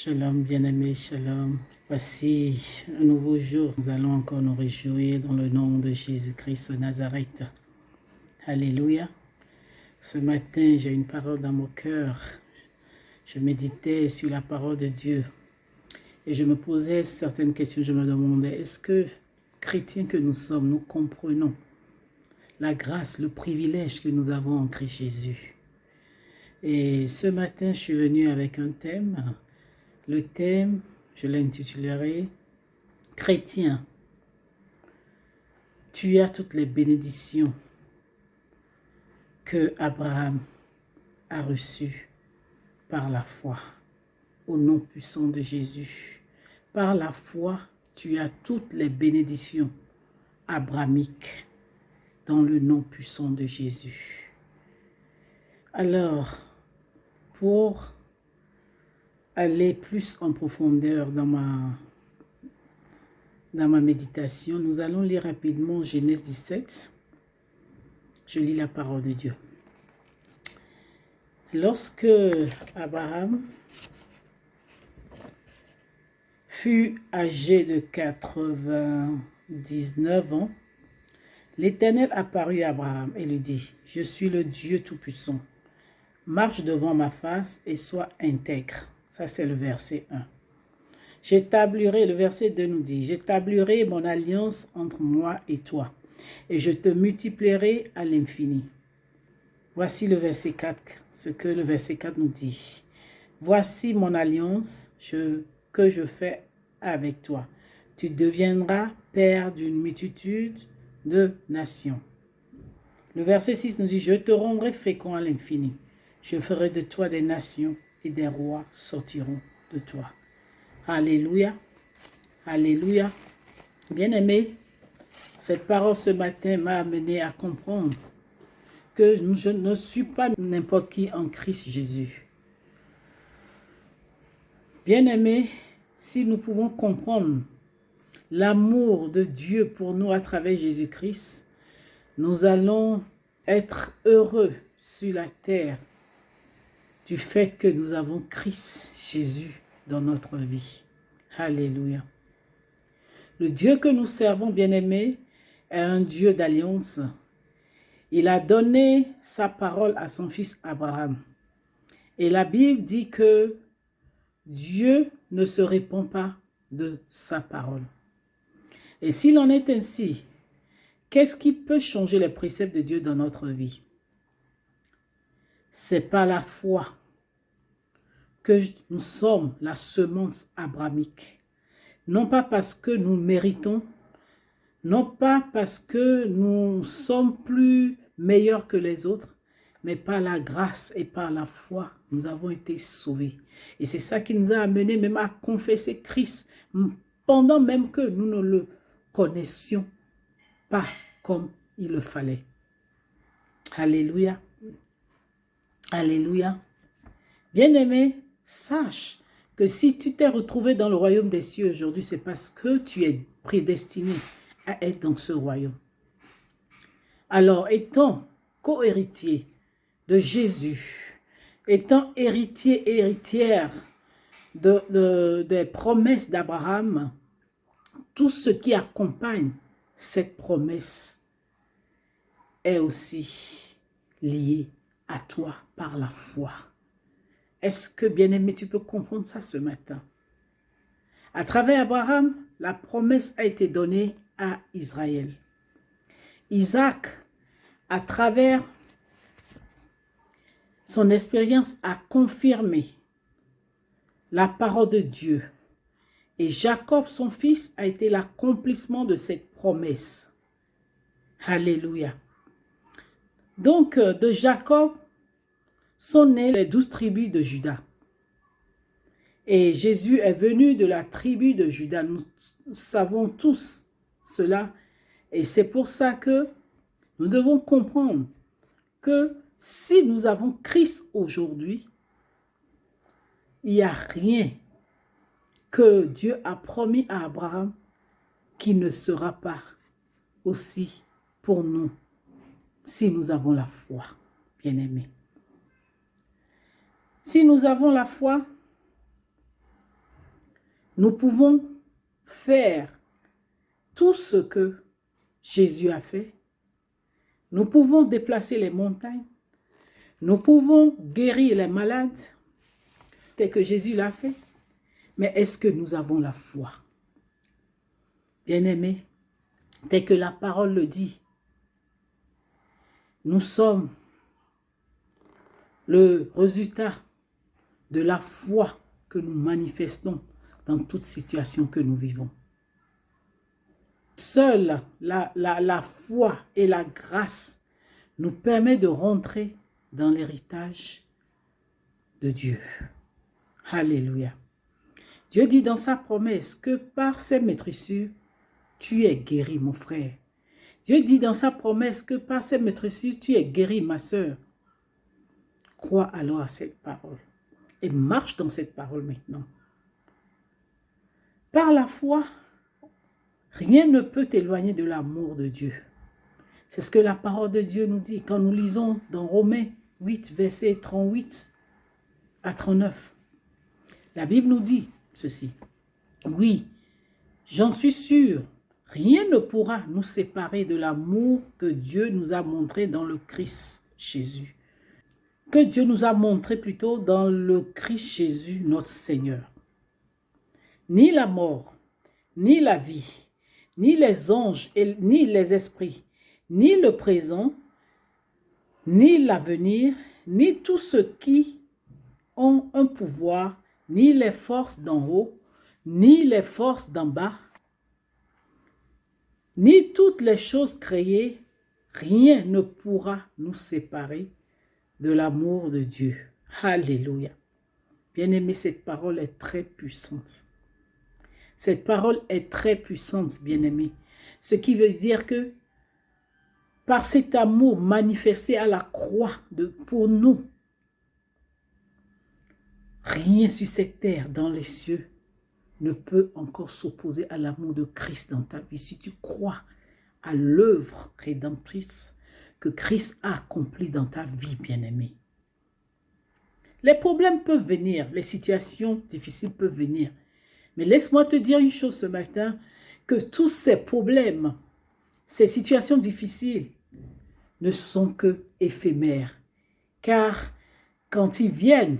Shalom, bien-aimés, shalom. Voici un nouveau jour. Nous allons encore nous réjouir dans le nom de Jésus-Christ de Nazareth. Alléluia. Ce matin, j'ai une parole dans mon cœur. Je méditais sur la parole de Dieu et je me posais certaines questions. Je me demandais, est-ce que, chrétiens que nous sommes, nous comprenons la grâce, le privilège que nous avons en Christ Jésus? Et ce matin, je suis venu avec un thème. Le thème, je l'intitulerai « Chrétien, tu as toutes les bénédictions que Abraham a reçues par la foi, au nom puissant de Jésus. Par la foi, tu as toutes les bénédictions abrahamiques dans le nom puissant de Jésus. » Alors, pour aller plus en profondeur dans ma méditation, nous allons lire rapidement Genèse 17. Je lis la parole de Dieu. Lorsque Abraham fut âgé de 99 ans, l'Éternel apparut à Abraham et lui dit, « Je suis le Dieu Tout-Puissant. Marche devant ma face et sois intègre. » Ça, c'est le verset 1. J'établirai, le verset 2 nous dit, « J'établirai mon alliance entre moi et toi, et je te multiplierai à l'infini. » Voici le verset 4, ce que le verset 4 nous dit. « Voici mon alliance que je fais avec toi. Tu deviendras père d'une multitude de nations. » Le verset 6 nous dit, « Je te rendrai fécond à l'infini. Je ferai de toi des nations et des rois sortiront de toi. » Alléluia. Alléluia. Bien-aimé, cette parole ce matin m'a amené à comprendre que je ne suis pas n'importe qui en Christ Jésus. Bien-aimé, si nous pouvons comprendre l'amour de Dieu pour nous à travers Jésus-Christ, nous allons être heureux sur la terre du fait que nous avons Christ Jésus dans notre vie. Alléluia. Le Dieu que nous servons, bien-aimés, est un Dieu d'alliance. Il a donné sa parole à son fils Abraham. Et la Bible dit que Dieu ne se répand pas de sa parole. Et s'il en est ainsi, qu'est-ce qui peut changer les préceptes de Dieu dans notre vie? C'est par la foi que nous sommes la semence abrahamique. Non pas parce que nous méritons, non pas parce que nous sommes plus meilleurs que les autres, mais par la grâce et par la foi, nous avons été sauvés. Et c'est ça qui nous a amenés même à confesser Christ, pendant même que nous ne le connaissions pas comme il le fallait. Alléluia. Alléluia. Bien-aimé, sache que si tu t'es retrouvé dans le royaume des cieux aujourd'hui, c'est parce que tu es prédestiné à être dans ce royaume. Alors, étant co-héritier de Jésus, étant héritier et héritière des promesses d'Abraham, tout ce qui accompagne cette promesse est aussi lié à toi par la foi. Est-ce que, bien-aimé, tu peux comprendre ça ce matin? À travers Abraham, la promesse a été donnée à Israël. Isaac, à travers son expérience, a confirmé la parole de Dieu. Et Jacob, son fils, a été l'accomplissement de cette promesse. Alléluia. Donc, de Jacob sont nées les 12 tribus de Juda. Et Jésus est venu de la tribu de Juda. Nous savons tous cela. Et c'est pour ça que nous devons comprendre que si nous avons Christ aujourd'hui, il n'y a rien que Dieu a promis à Abraham qui ne sera pas aussi pour nous si nous avons la foi, bien-aimés. Si nous avons la foi, Nous pouvons faire tout ce que Jésus a fait. Nous pouvons déplacer les montagnes. Nous pouvons guérir les malades, tel que Jésus l'a fait. Mais est-ce que nous avons la foi? Bien-aimés, tel que la parole le dit, nous sommes le résultat de la foi que nous manifestons dans toute situation que nous vivons. Seule la foi et la grâce nous permettent de rentrer dans l'héritage de Dieu. Alléluia. Dieu dit dans sa promesse que par ses maîtrissures, tu es guéri, mon frère. Dieu dit dans sa promesse que par ses maîtrissures, tu es guéri, ma sœur. Crois alors à cette parole et marche dans cette parole maintenant. Par la foi, rien ne peut t'éloigner de l'amour de Dieu. C'est ce que la parole de Dieu nous dit quand nous lisons dans Romains 8, versets 38 à 39. La Bible nous dit ceci. Oui, j'en suis sûr, rien ne pourra nous séparer de l'amour que Dieu nous a montré dans le Christ Jésus. Que Dieu nous a montré plutôt dans le Christ Jésus, notre Seigneur. Ni la mort, ni la vie, ni les anges, ni les esprits, ni le présent, ni l'avenir, ni tous ceux qui ont un pouvoir, ni les forces d'en haut, ni les forces d'en bas, ni toutes les choses créées, rien ne pourra nous séparer de l'amour de Dieu. Alléluia. Bien-aimé, cette parole est très puissante. Cette parole est très puissante, bien-aimé. Ce qui veut dire que par cet amour manifesté à la croix pour nous, rien sur cette terre, dans les cieux, ne peut encore s'opposer à l'amour de Christ dans ta vie. Si tu crois à l'œuvre rédemptrice que Christ a accomplie dans ta vie, bien-aimé. Les problèmes peuvent venir, les situations difficiles peuvent venir. Mais laisse-moi te dire une chose ce matin, que tous ces problèmes, ces situations difficiles ne sont que éphémères. Car quand ils viennent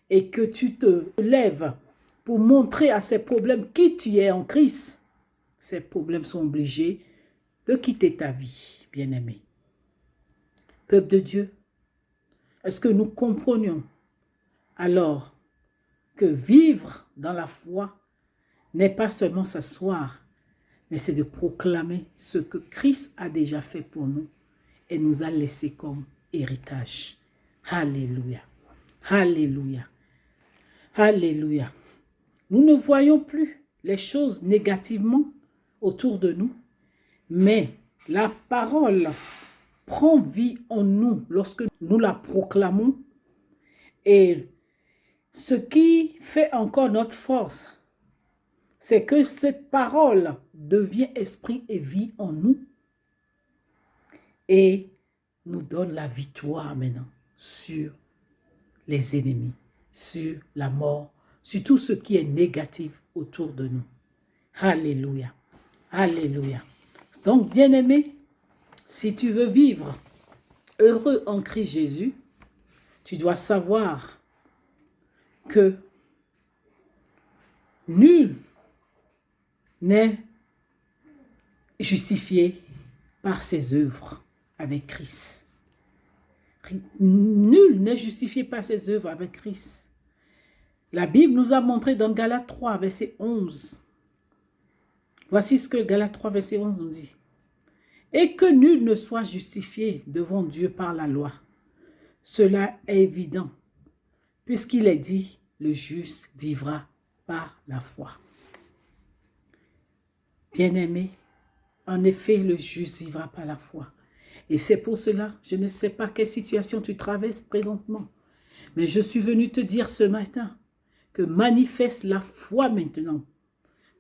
et que tu te lèves pour montrer à ces problèmes qui tu es en Christ, ces problèmes sont obligés de quitter ta vie, bien-aimé. Peuple de Dieu, est-ce que nous comprenions alors que vivre dans la foi n'est pas seulement s'asseoir, mais c'est de proclamer ce que Christ a déjà fait pour nous et nous a laissé comme héritage. Alléluia. Alléluia. Alléluia. Nous ne voyons plus les choses négativement autour de nous, mais la parole prend vie en nous lorsque nous la proclamons. Et ce qui fait encore notre force, c'est que cette parole devient esprit et vie en nous et nous donne la victoire maintenant sur les ennemis, sur la mort, sur tout ce qui est négatif autour de nous. Alléluia. Alléluia. Donc, bien-aimé, si tu veux vivre heureux en Christ Jésus, tu dois savoir que nul n'est justifié par ses œuvres avec Christ. Nul n'est justifié par ses œuvres avec Christ. La Bible nous a montré dans Galates 3, verset 11. Voici ce que Galates 3, verset 11 nous dit. Et que nul ne soit justifié devant Dieu par la loi. Cela est évident, puisqu'il est dit, le juste vivra par la foi. Bien-aimé, en effet, le juste vivra par la foi. Et c'est pour cela, je ne sais pas quelle situation tu traverses présentement, mais je suis venu te dire ce matin que manifeste la foi maintenant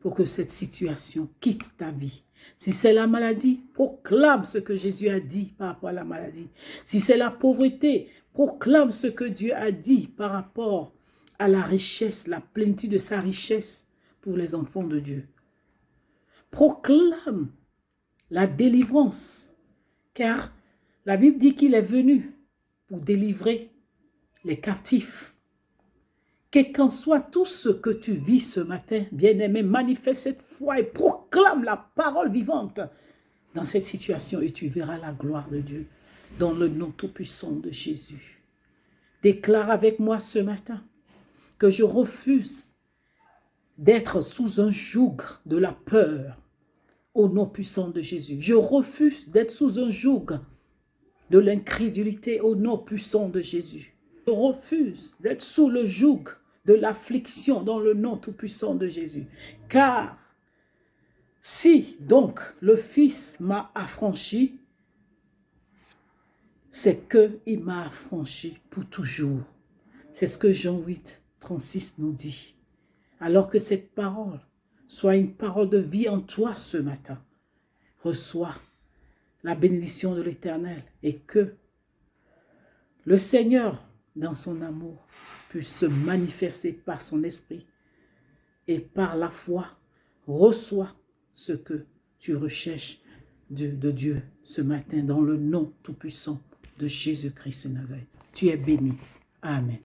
pour que cette situation quitte ta vie. Si c'est la maladie, proclame ce que Jésus a dit par rapport à la maladie. Si c'est la pauvreté, proclame ce que Dieu a dit par rapport à la richesse, la plénitude de sa richesse pour les enfants de Dieu. Proclame la délivrance, car la Bible dit qu'il est venu pour délivrer les captifs. Quel qu'en soit tout ce que tu vis ce matin, bien-aimé, manifeste cette foi et proclame la parole vivante dans cette situation et tu verras la gloire de Dieu dans le nom tout-puissant de Jésus. Déclare avec moi ce matin que je refuse d'être sous un joug de la peur au nom puissant de Jésus. Je refuse d'être sous un joug de l'incrédulité au nom puissant de Jésus. Je refuse d'être sous le joug de l'affliction dans le nom tout-puissant de Jésus. Car si donc le Fils m'a affranchi, c'est qu'il m'a affranchi pour toujours. C'est ce que Jean 8, 36 nous dit. Alors que cette parole soit une parole de vie en toi ce matin, reçois la bénédiction de l'Éternel et que le Seigneur, dans son amour, puisse se manifester par son esprit et par la foi, reçois ce que tu recherches de Dieu ce matin dans le nom tout-puissant de Jésus-Christ de Nazareth. Tu es béni. Amen.